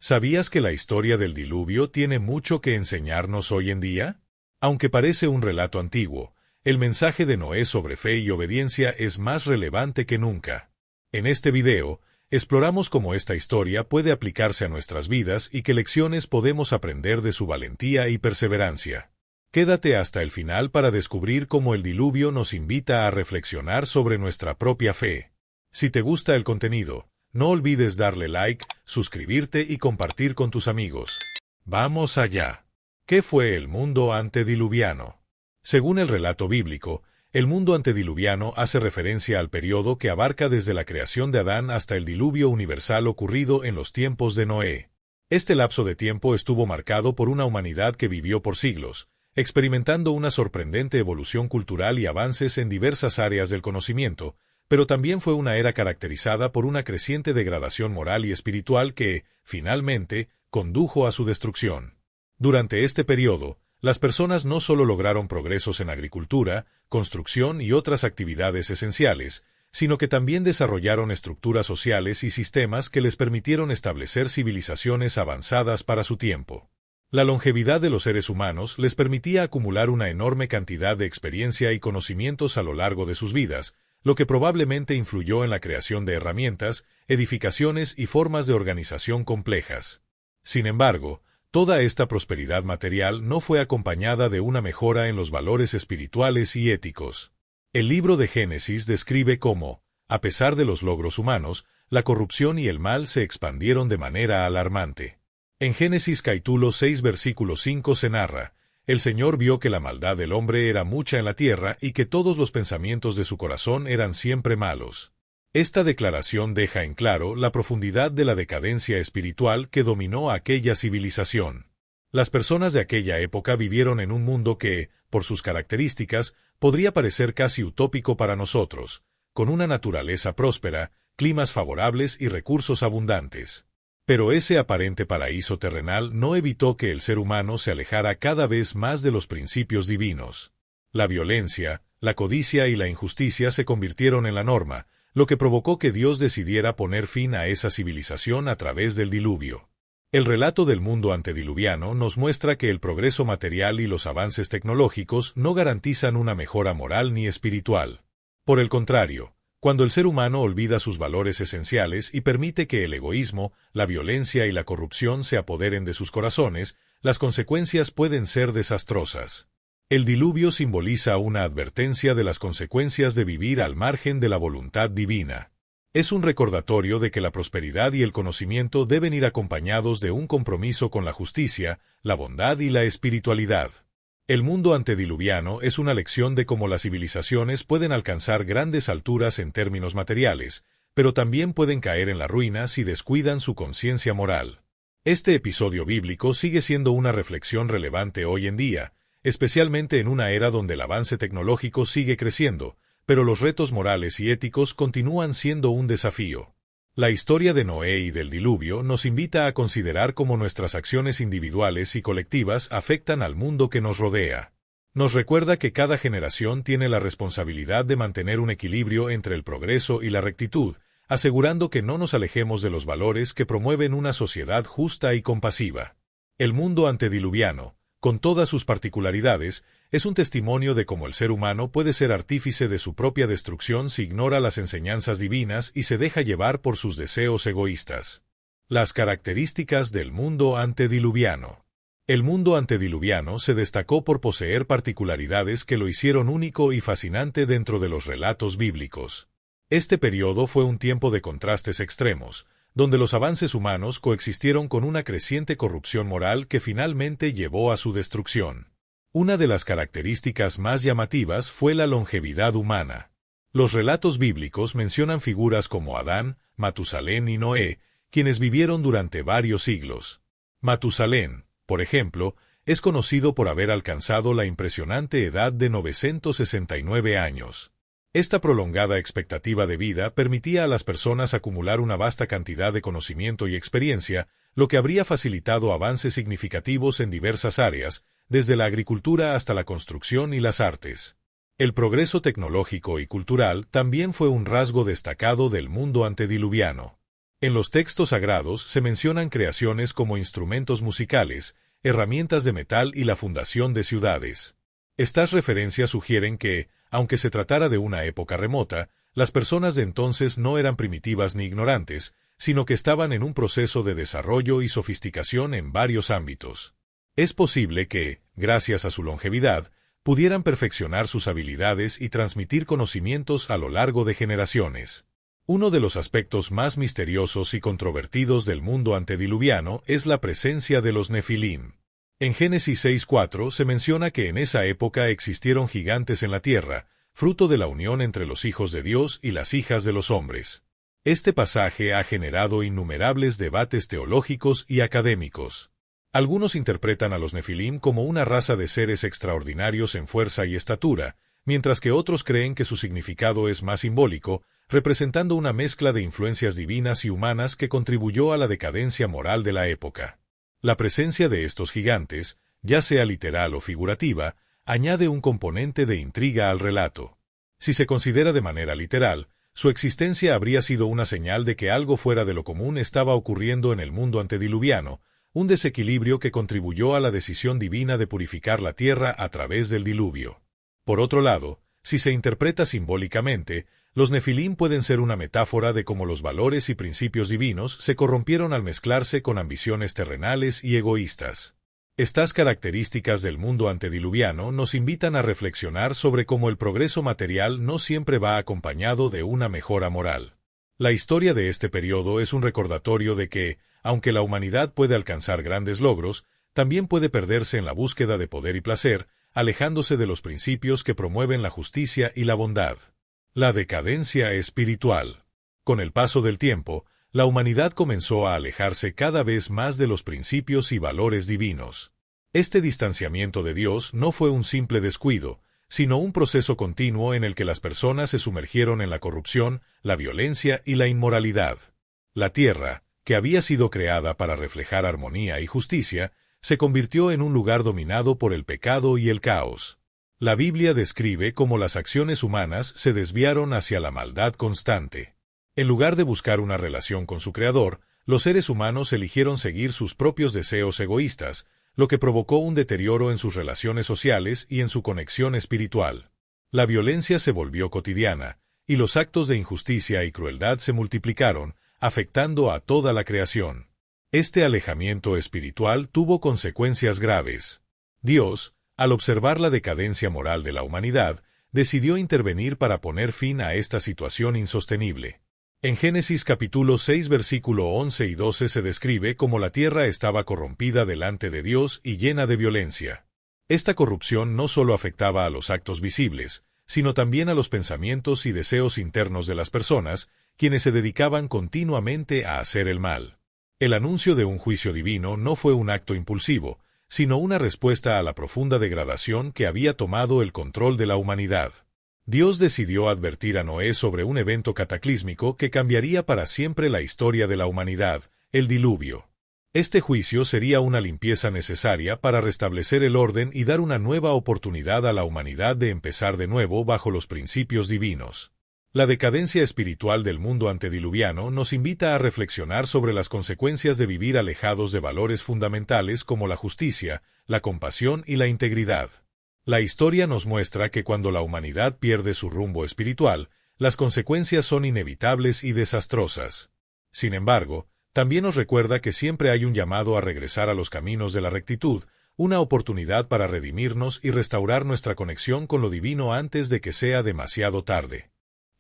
¿Sabías que la historia del diluvio tiene mucho que enseñarnos hoy en día? Aunque parece un relato antiguo, el mensaje de Noé sobre fe y obediencia es más relevante que nunca. En este video, exploramos cómo esta historia puede aplicarse a nuestras vidas y qué lecciones podemos aprender de su valentía y perseverancia. Quédate hasta el final para descubrir cómo el diluvio nos invita a reflexionar sobre nuestra propia fe. Si te gusta el contenido, no olvides darle like, suscribirte y compartir con tus amigos. ¡Vamos allá! ¿Qué fue el mundo antediluviano? Según el relato bíblico, el mundo antediluviano hace referencia al periodo que abarca desde la creación de Adán hasta el diluvio universal ocurrido en los tiempos de Noé. Este lapso de tiempo estuvo marcado por una humanidad que vivió por siglos, experimentando una sorprendente evolución cultural y avances en diversas áreas del conocimiento, pero también fue una era caracterizada por una creciente degradación moral y espiritual que, finalmente, condujo a su destrucción. Durante este periodo, las personas no solo lograron progresos en agricultura, construcción y otras actividades esenciales, sino que también desarrollaron estructuras sociales y sistemas que les permitieron establecer civilizaciones avanzadas para su tiempo. La longevidad de los seres humanos les permitía acumular una enorme cantidad de experiencia y conocimientos a lo largo de sus vidas, lo que probablemente influyó en la creación de herramientas, edificaciones y formas de organización complejas. Sin embargo, toda esta prosperidad material no fue acompañada de una mejora en los valores espirituales y éticos. El libro de Génesis describe cómo, a pesar de los logros humanos, la corrupción y el mal se expandieron de manera alarmante. En Génesis capítulo 6 versículo 5 se narra: El Señor vio que la maldad del hombre era mucha en la tierra y que todos los pensamientos de su corazón eran siempre malos. Esta declaración deja en claro la profundidad de la decadencia espiritual que dominó aquella civilización. Las personas de aquella época vivieron en un mundo que, por sus características, podría parecer casi utópico para nosotros, con una naturaleza próspera, climas favorables y recursos abundantes. Pero ese aparente paraíso terrenal no evitó que el ser humano se alejara cada vez más de los principios divinos. La violencia, la codicia y la injusticia se convirtieron en la norma, lo que provocó que Dios decidiera poner fin a esa civilización a través del diluvio. El relato del mundo antediluviano nos muestra que el progreso material y los avances tecnológicos no garantizan una mejora moral ni espiritual. Por el contrario, cuando el ser humano olvida sus valores esenciales y permite que el egoísmo, la violencia y la corrupción se apoderen de sus corazones, las consecuencias pueden ser desastrosas. El diluvio simboliza una advertencia de las consecuencias de vivir al margen de la voluntad divina. Es un recordatorio de que la prosperidad y el conocimiento deben ir acompañados de un compromiso con la justicia, la bondad y la espiritualidad. El mundo antediluviano es una lección de cómo las civilizaciones pueden alcanzar grandes alturas en términos materiales, pero también pueden caer en la ruina si descuidan su conciencia moral. Este episodio bíblico sigue siendo una reflexión relevante hoy en día, especialmente en una era donde el avance tecnológico sigue creciendo, pero los retos morales y éticos continúan siendo un desafío. La historia de Noé y del diluvio nos invita a considerar cómo nuestras acciones individuales y colectivas afectan al mundo que nos rodea. Nos recuerda que cada generación tiene la responsabilidad de mantener un equilibrio entre el progreso y la rectitud, asegurando que no nos alejemos de los valores que promueven una sociedad justa y compasiva. El mundo antediluviano, con todas sus particularidades, es un testimonio de cómo el ser humano puede ser artífice de su propia destrucción si ignora las enseñanzas divinas y se deja llevar por sus deseos egoístas. Las características del mundo antediluviano. El mundo antediluviano se destacó por poseer particularidades que lo hicieron único y fascinante dentro de los relatos bíblicos. Este periodo fue un tiempo de contrastes extremos, donde los avances humanos coexistieron con una creciente corrupción moral que finalmente llevó a su destrucción. Una de las características más llamativas fue la longevidad humana. Los relatos bíblicos mencionan figuras como Adán, Matusalén y Noé, quienes vivieron durante varios siglos. Matusalén, por ejemplo, es conocido por haber alcanzado la impresionante edad de 969 años. Esta prolongada expectativa de vida permitía a las personas acumular una vasta cantidad de conocimiento y experiencia, lo que habría facilitado avances significativos en diversas áreas, desde la agricultura hasta la construcción y las artes. El progreso tecnológico y cultural también fue un rasgo destacado del mundo antediluviano. En los textos sagrados se mencionan creaciones como instrumentos musicales, herramientas de metal y la fundación de ciudades. Estas referencias sugieren que, aunque se tratara de una época remota, las personas de entonces no eran primitivas ni ignorantes, sino que estaban en un proceso de desarrollo y sofisticación en varios ámbitos. Es posible que, gracias a su longevidad, pudieran perfeccionar sus habilidades y transmitir conocimientos a lo largo de generaciones. Uno de los aspectos más misteriosos y controvertidos del mundo antediluviano es la presencia de los Nefilim. En Génesis 6:4 se menciona que en esa época existieron gigantes en la tierra, fruto de la unión entre los hijos de Dios y las hijas de los hombres. Este pasaje ha generado innumerables debates teológicos y académicos. Algunos interpretan a los Nefilim como una raza de seres extraordinarios en fuerza y estatura, mientras que otros creen que su significado es más simbólico, representando una mezcla de influencias divinas y humanas que contribuyó a la decadencia moral de la época. La presencia de estos gigantes, ya sea literal o figurativa, añade un componente de intriga al relato. Si se considera de manera literal, su existencia habría sido una señal de que algo fuera de lo común estaba ocurriendo en el mundo antediluviano, un desequilibrio que contribuyó a la decisión divina de purificar la tierra a través del diluvio. Por otro lado, si se interpreta simbólicamente, los Nefilim pueden ser una metáfora de cómo los valores y principios divinos se corrompieron al mezclarse con ambiciones terrenales y egoístas. Estas características del mundo antediluviano nos invitan a reflexionar sobre cómo el progreso material no siempre va acompañado de una mejora moral. La historia de este periodo es un recordatorio de que, aunque la humanidad puede alcanzar grandes logros, también puede perderse en la búsqueda de poder y placer, alejándose de los principios que promueven la justicia y la bondad. La decadencia espiritual. Con el paso del tiempo, la humanidad comenzó a alejarse cada vez más de los principios y valores divinos. Este distanciamiento de Dios no fue un simple descuido, sino un proceso continuo en el que las personas se sumergieron en la corrupción, la violencia y la inmoralidad. La tierra, que había sido creada para reflejar armonía y justicia, se convirtió en un lugar dominado por el pecado y el caos. La Biblia describe cómo las acciones humanas se desviaron hacia la maldad constante. En lugar de buscar una relación con su Creador, los seres humanos eligieron seguir sus propios deseos egoístas, lo que provocó un deterioro en sus relaciones sociales y en su conexión espiritual. La violencia se volvió cotidiana, y los actos de injusticia y crueldad se multiplicaron, afectando a toda la creación. Este alejamiento espiritual tuvo consecuencias graves. Dios, al observar la decadencia moral de la humanidad, decidió intervenir para poner fin a esta situación insostenible. En Génesis capítulo 6 versículo 11 y 12 se describe cómo la tierra estaba corrompida delante de Dios y llena de violencia. Esta corrupción no solo afectaba a los actos visibles, sino también a los pensamientos y deseos internos de las personas, quienes se dedicaban continuamente a hacer el mal. El anuncio de un juicio divino no fue un acto impulsivo, sino una respuesta a la profunda degradación que había tomado el control de la humanidad. Dios decidió advertir a Noé sobre un evento cataclísmico que cambiaría para siempre la historia de la humanidad, el diluvio. Este juicio sería una limpieza necesaria para restablecer el orden y dar una nueva oportunidad a la humanidad de empezar de nuevo bajo los principios divinos. La decadencia espiritual del mundo antediluviano nos invita a reflexionar sobre las consecuencias de vivir alejados de valores fundamentales como la justicia, la compasión y la integridad. La historia nos muestra que cuando la humanidad pierde su rumbo espiritual, las consecuencias son inevitables y desastrosas. Sin embargo, también nos recuerda que siempre hay un llamado a regresar a los caminos de la rectitud, una oportunidad para redimirnos y restaurar nuestra conexión con lo divino antes de que sea demasiado tarde.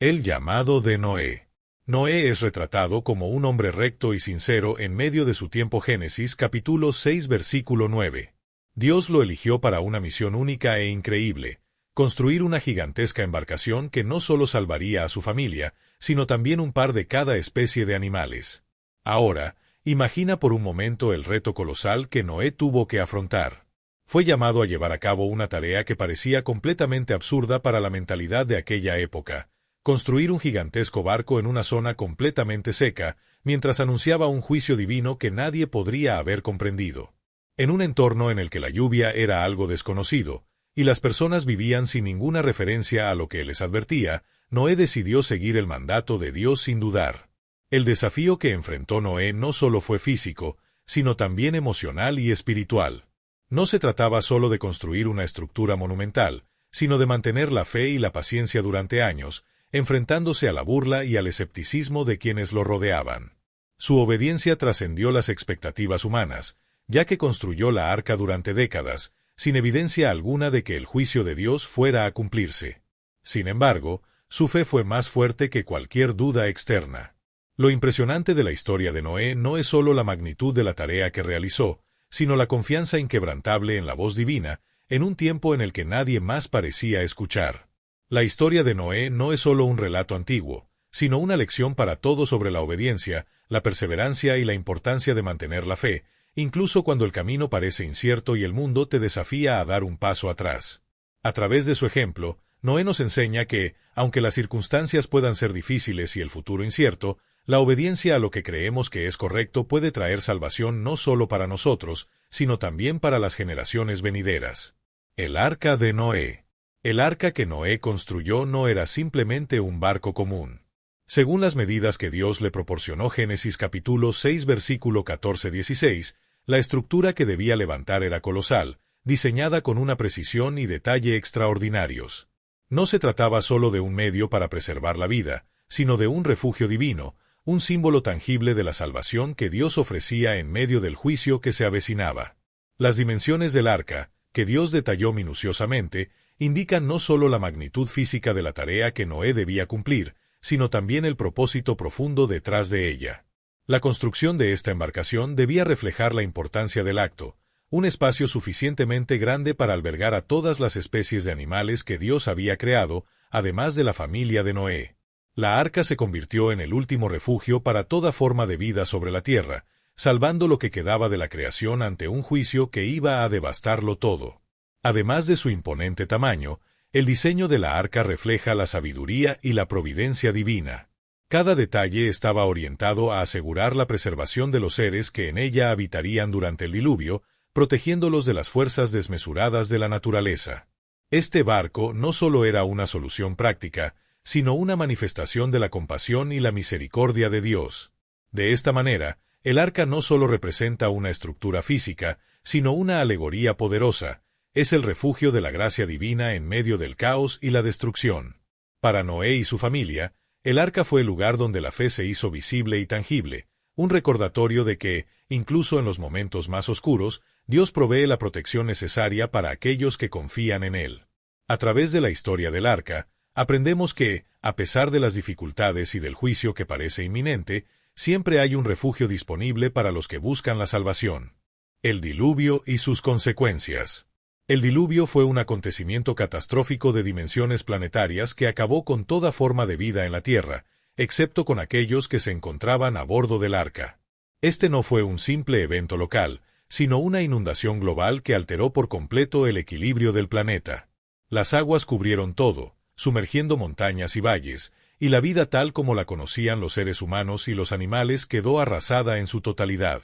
El llamado de Noé. Noé es retratado como un hombre recto y sincero en medio de su tiempo. Génesis capítulo 6 versículo 9. Dios lo eligió para una misión única e increíble, construir una gigantesca embarcación que no solo salvaría a su familia, sino también un par de cada especie de animales. Ahora, imagina por un momento el reto colosal que Noé tuvo que afrontar. Fue llamado a llevar a cabo una tarea que parecía completamente absurda para la mentalidad de aquella época: construir un gigantesco barco en una zona completamente seca, mientras anunciaba un juicio divino que nadie podría haber comprendido. En un entorno en el que la lluvia era algo desconocido, y las personas vivían sin ninguna referencia a lo que les advertía, Noé decidió seguir el mandato de Dios sin dudar. El desafío que enfrentó Noé no solo fue físico, sino también emocional y espiritual. No se trataba solo de construir una estructura monumental, sino de mantener la fe y la paciencia durante años, enfrentándose a la burla y al escepticismo de quienes lo rodeaban. Su obediencia trascendió las expectativas humanas, ya que construyó la arca durante décadas, sin evidencia alguna de que el juicio de Dios fuera a cumplirse. Sin embargo, su fe fue más fuerte que cualquier duda externa. Lo impresionante de la historia de Noé no es solo la magnitud de la tarea que realizó, sino la confianza inquebrantable en la voz divina, en un tiempo en el que nadie más parecía escuchar. La historia de Noé no es solo un relato antiguo, sino una lección para todos sobre la obediencia, la perseverancia y la importancia de mantener la fe, incluso cuando el camino parece incierto y el mundo te desafía a dar un paso atrás. A través de su ejemplo, Noé nos enseña que, aunque las circunstancias puedan ser difíciles y el futuro incierto, la obediencia a lo que creemos que es correcto puede traer salvación no solo para nosotros, sino también para las generaciones venideras. El arca de Noé. El arca que Noé construyó no era simplemente un barco común. Según las medidas que Dios le proporcionó, Génesis capítulo 6 versículo 14-16, la estructura que debía levantar era colosal, diseñada con una precisión y detalle extraordinarios. No se trataba solo de un medio para preservar la vida, sino de un refugio divino, un símbolo tangible de la salvación que Dios ofrecía en medio del juicio que se avecinaba. Las dimensiones del arca, que Dios detalló minuciosamente, indican no solo la magnitud física de la tarea que Noé debía cumplir, sino también el propósito profundo detrás de ella. La construcción de esta embarcación debía reflejar la importancia del acto, un espacio suficientemente grande para albergar a todas las especies de animales que Dios había creado, además de la familia de Noé. La arca se convirtió en el último refugio para toda forma de vida sobre la tierra, salvando lo que quedaba de la creación ante un juicio que iba a devastarlo todo. Además de su imponente tamaño, el diseño de la arca refleja la sabiduría y la providencia divina. Cada detalle estaba orientado a asegurar la preservación de los seres que en ella habitarían durante el diluvio, protegiéndolos de las fuerzas desmesuradas de la naturaleza. Este barco no solo era una solución práctica, sino una manifestación de la compasión y la misericordia de Dios. De esta manera, el arca no solo representa una estructura física, sino una alegoría poderosa. Es el refugio de la gracia divina en medio del caos y la destrucción. Para Noé y su familia, el arca fue el lugar donde la fe se hizo visible y tangible, un recordatorio de que, incluso en los momentos más oscuros, Dios provee la protección necesaria para aquellos que confían en Él. A través de la historia del arca, aprendemos que, a pesar de las dificultades y del juicio que parece inminente, siempre hay un refugio disponible para los que buscan la salvación. El diluvio y sus consecuencias. El diluvio fue un acontecimiento catastrófico de dimensiones planetarias que acabó con toda forma de vida en la Tierra, excepto con aquellos que se encontraban a bordo del arca. Este no fue un simple evento local, sino una inundación global que alteró por completo el equilibrio del planeta. Las aguas cubrieron todo, sumergiendo montañas y valles, y la vida tal como la conocían los seres humanos y los animales quedó arrasada en su totalidad.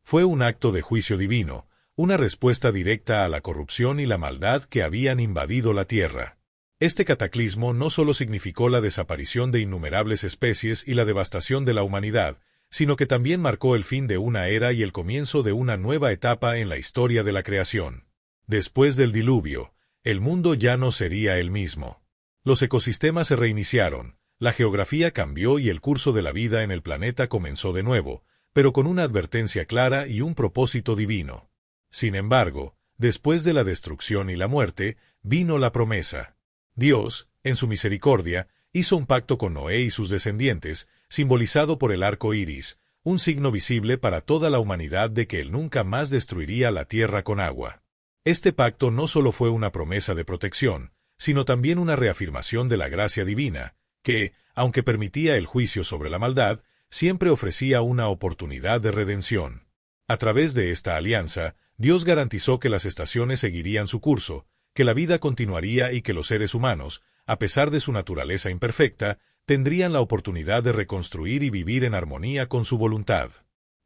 Fue un acto de juicio divino, una respuesta directa a la corrupción y la maldad que habían invadido la Tierra. Este cataclismo no solo significó la desaparición de innumerables especies y la devastación de la humanidad, sino que también marcó el fin de una era y el comienzo de una nueva etapa en la historia de la creación. Después del diluvio, el mundo ya no sería el mismo. Los ecosistemas se reiniciaron, la geografía cambió y el curso de la vida en el planeta comenzó de nuevo, pero con una advertencia clara y un propósito divino. Sin embargo, después de la destrucción y la muerte, vino la promesa. Dios, en su misericordia, hizo un pacto con Noé y sus descendientes, simbolizado por el arco iris, un signo visible para toda la humanidad de que Él nunca más destruiría la tierra con agua. Este pacto no solo fue una promesa de protección, sino también una reafirmación de la gracia divina, que, aunque permitía el juicio sobre la maldad, siempre ofrecía una oportunidad de redención. A través de esta alianza, Dios garantizó que las estaciones seguirían su curso, que la vida continuaría y que los seres humanos, a pesar de su naturaleza imperfecta, tendrían la oportunidad de reconstruir y vivir en armonía con su voluntad.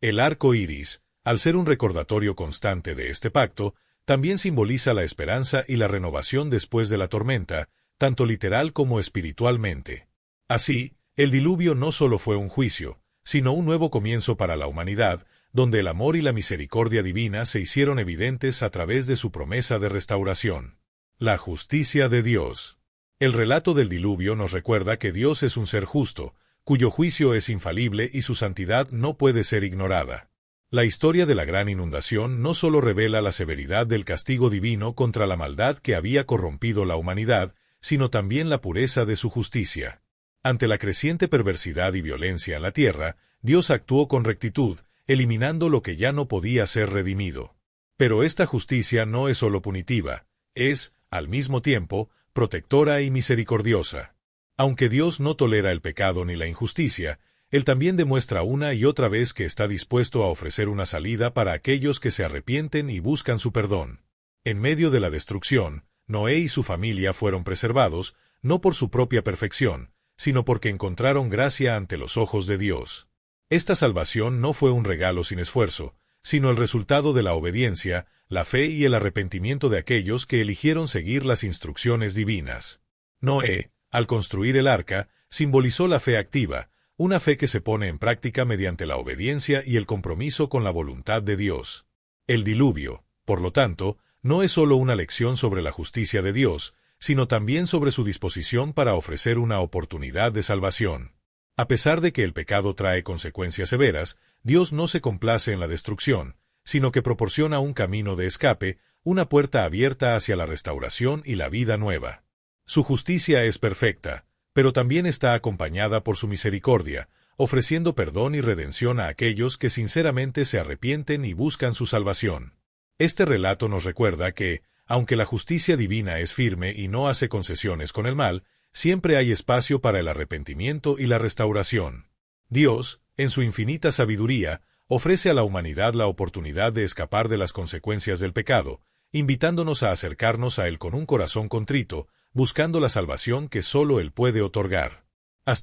El arco iris, al ser un recordatorio constante de este pacto, también simboliza la esperanza y la renovación después de la tormenta, tanto literal como espiritualmente. Así, el diluvio no solo fue un juicio, sino un nuevo comienzo para la humanidad, donde el amor y la misericordia divina se hicieron evidentes a través de su promesa de restauración. La justicia de Dios. El relato del diluvio nos recuerda que Dios es un ser justo, cuyo juicio es infalible y su santidad no puede ser ignorada. La historia de la gran inundación no solo revela la severidad del castigo divino contra la maldad que había corrompido la humanidad, sino también la pureza de su justicia. Ante la creciente perversidad y violencia en la tierra, Dios actuó con rectitud, eliminando lo que ya no podía ser redimido. Pero esta justicia no es solo punitiva, es, al mismo tiempo, protectora y misericordiosa. Aunque Dios no tolera el pecado ni la injusticia, Él también demuestra una y otra vez que está dispuesto a ofrecer una salida para aquellos que se arrepienten y buscan su perdón. En medio de la destrucción, Noé y su familia fueron preservados, no por su propia perfección, sino porque encontraron gracia ante los ojos de Dios. Esta salvación no fue un regalo sin esfuerzo, sino el resultado de la obediencia, la fe y el arrepentimiento de aquellos que eligieron seguir las instrucciones divinas. Noé, al construir el arca, simbolizó la fe activa, una fe que se pone en práctica mediante la obediencia y el compromiso con la voluntad de Dios. El diluvio, por lo tanto, no es solo una lección sobre la justicia de Dios, sino también sobre su disposición para ofrecer una oportunidad de salvación. A pesar de que el pecado trae consecuencias severas, Dios no se complace en la destrucción, sino que proporciona un camino de escape, una puerta abierta hacia la restauración y la vida nueva. Su justicia es perfecta, pero también está acompañada por su misericordia, ofreciendo perdón y redención a aquellos que sinceramente se arrepienten y buscan su salvación. Este relato nos recuerda que, aunque la justicia divina es firme y no hace concesiones con el mal, siempre hay espacio para el arrepentimiento y la restauración. Dios, en su infinita sabiduría, ofrece a la humanidad la oportunidad de escapar de las consecuencias del pecado, invitándonos a acercarnos a Él con un corazón contrito, buscando la salvación que solo Él puede otorgar. La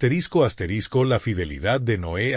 fidelidad de Noé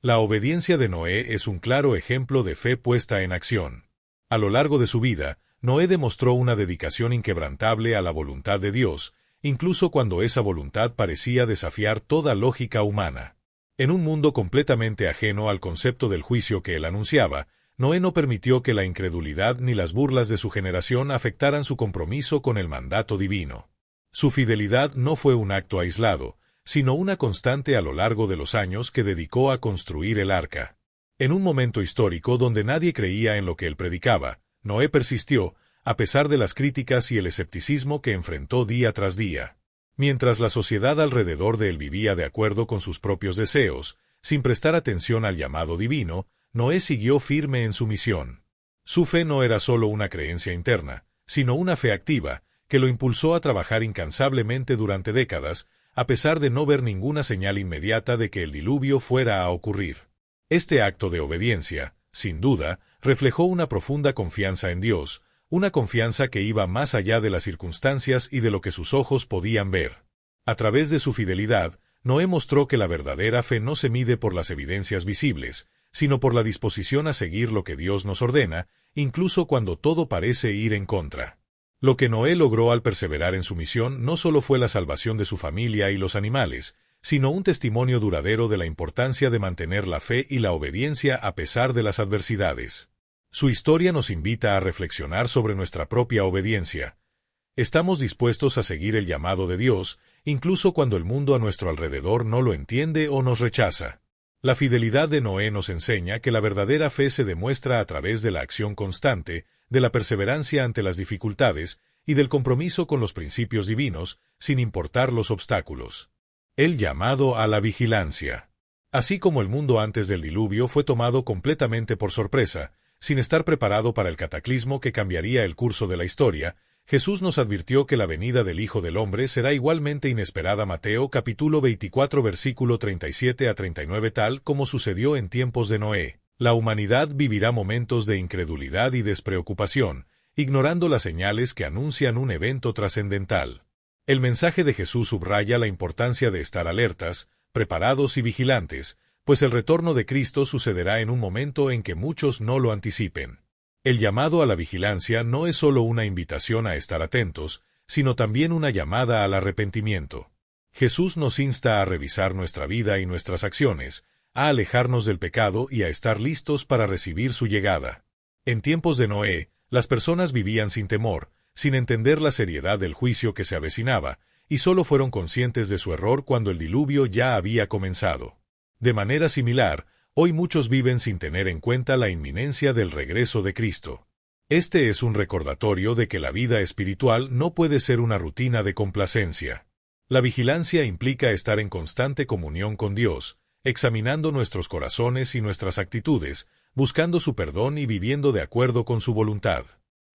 La obediencia de Noé es un claro ejemplo de fe puesta en acción. A lo largo de su vida, Noé demostró una dedicación inquebrantable a la voluntad de Dios, incluso cuando esa voluntad parecía desafiar toda lógica humana. En un mundo completamente ajeno al concepto del juicio que él anunciaba, Noé no permitió que la incredulidad ni las burlas de su generación afectaran su compromiso con el mandato divino. Su fidelidad no fue un acto aislado, sino una constante a lo largo de los años que dedicó a construir el arca. En un momento histórico donde nadie creía en lo que él predicaba, Noé persistió, a pesar de las críticas y el escepticismo que enfrentó día tras día. Mientras la sociedad alrededor de él vivía de acuerdo con sus propios deseos, sin prestar atención al llamado divino, Noé siguió firme en su misión. Su fe no era solo una creencia interna, sino una fe activa, que lo impulsó a trabajar incansablemente durante décadas, a pesar de no ver ninguna señal inmediata de que el diluvio fuera a ocurrir. Este acto de obediencia, sin duda, reflejó una profunda confianza en Dios, una confianza que iba más allá de las circunstancias y de lo que sus ojos podían ver. A través de su fidelidad, Noé mostró que la verdadera fe no se mide por las evidencias visibles, sino por la disposición a seguir lo que Dios nos ordena, incluso cuando todo parece ir en contra. Lo que Noé logró al perseverar en su misión no solo fue la salvación de su familia y los animales, sino un testimonio duradero de la importancia de mantener la fe y la obediencia a pesar de las adversidades. Su historia nos invita a reflexionar sobre nuestra propia obediencia. ¿Estamos dispuestos a seguir el llamado de Dios, incluso cuando el mundo a nuestro alrededor no lo entiende o nos rechaza? La fidelidad de Noé nos enseña que la verdadera fe se demuestra a través de la acción constante, de la perseverancia ante las dificultades y del compromiso con los principios divinos, sin importar los obstáculos. El llamado a la vigilancia. Así como el mundo antes del diluvio fue tomado completamente por sorpresa, sin estar preparado para el cataclismo que cambiaría el curso de la historia, Jesús nos advirtió que la venida del Hijo del Hombre será igualmente inesperada. Mateo capítulo 24 versículo 37 a 39. Tal como sucedió en tiempos de Noé, la humanidad vivirá momentos de incredulidad y despreocupación, ignorando las señales que anuncian un evento trascendental. El mensaje de Jesús subraya la importancia de estar alertas, preparados y vigilantes, pues el retorno de Cristo sucederá en un momento en que muchos no lo anticipen. El llamado a la vigilancia no es solo una invitación a estar atentos, sino también una llamada al arrepentimiento. Jesús nos insta a revisar nuestra vida y nuestras acciones, a alejarnos del pecado y a estar listos para recibir su llegada. En tiempos de Noé, las personas vivían sin temor, sin entender la seriedad del juicio que se avecinaba, y solo fueron conscientes de su error cuando el diluvio ya había comenzado. De manera similar, hoy muchos viven sin tener en cuenta la inminencia del regreso de Cristo. Este es un recordatorio de que la vida espiritual no puede ser una rutina de complacencia. La vigilancia implica estar en constante comunión con Dios, examinando nuestros corazones y nuestras actitudes, buscando su perdón y viviendo de acuerdo con su voluntad.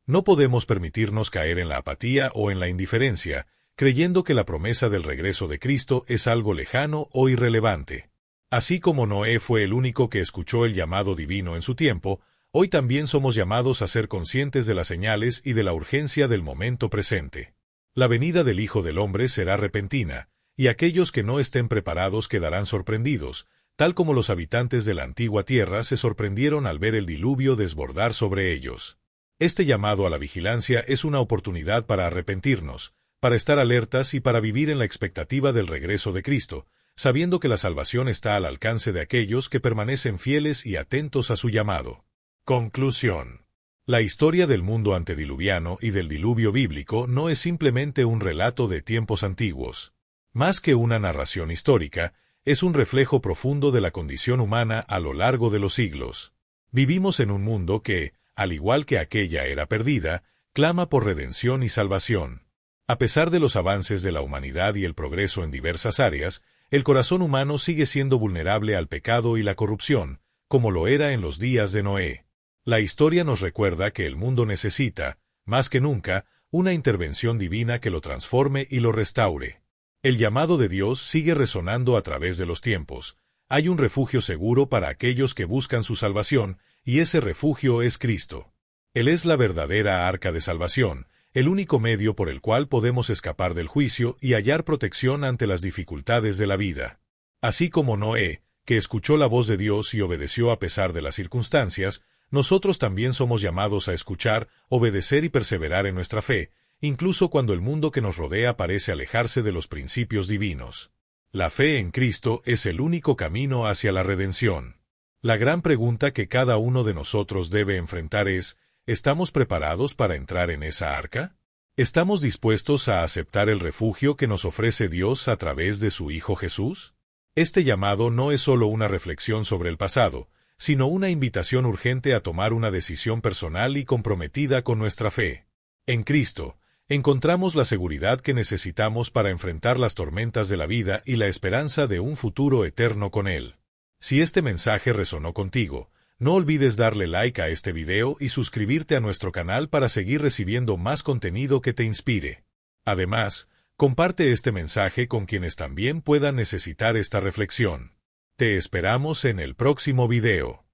No podemos permitirnos caer en la apatía o en la indiferencia, creyendo que la promesa del regreso de Cristo es algo lejano o irrelevante. Así como Noé fue el único que escuchó el llamado divino en su tiempo, hoy también somos llamados a ser conscientes de las señales y de la urgencia del momento presente. La venida del Hijo del Hombre será repentina, y aquellos que no estén preparados quedarán sorprendidos, tal como los habitantes de la antigua tierra se sorprendieron al ver el diluvio desbordar sobre ellos. Este llamado a la vigilancia es una oportunidad para arrepentirnos, para estar alertas y para vivir en la expectativa del regreso de Cristo, sabiendo que la salvación está al alcance de aquellos que permanecen fieles y atentos a su llamado. Conclusión. La historia del mundo antediluviano y del diluvio bíblico no es simplemente un relato de tiempos antiguos. Más que una narración histórica, es un reflejo profundo de la condición humana a lo largo de los siglos. Vivimos en un mundo que, al igual que aquella era perdida, clama por redención y salvación. A pesar de los avances de la humanidad y el progreso en diversas áreas, el corazón humano sigue siendo vulnerable al pecado y la corrupción, como lo era en los días de Noé. La historia nos recuerda que el mundo necesita, más que nunca, una intervención divina que lo transforme y lo restaure. El llamado de Dios sigue resonando a través de los tiempos. Hay un refugio seguro para aquellos que buscan su salvación, y ese refugio es Cristo. Él es la verdadera arca de salvación, el único medio por el cual podemos escapar del juicio y hallar protección ante las dificultades de la vida. Así como Noé, que escuchó la voz de Dios y obedeció a pesar de las circunstancias, nosotros también somos llamados a escuchar, obedecer y perseverar en nuestra fe, incluso cuando el mundo que nos rodea parece alejarse de los principios divinos. La fe en Cristo es el único camino hacia la redención. La gran pregunta que cada uno de nosotros debe enfrentar es, ¿estamos preparados para entrar en esa arca? ¿Estamos dispuestos a aceptar el refugio que nos ofrece Dios a través de su Hijo Jesús? Este llamado no es solo una reflexión sobre el pasado, sino una invitación urgente a tomar una decisión personal y comprometida con nuestra fe. En Cristo, encontramos la seguridad que necesitamos para enfrentar las tormentas de la vida y la esperanza de un futuro eterno con Él. Si este mensaje resonó contigo, no olvides darle like a este video y suscribirte a nuestro canal para seguir recibiendo más contenido que te inspire. Además, comparte este mensaje con quienes también puedan necesitar esta reflexión. Te esperamos en el próximo video.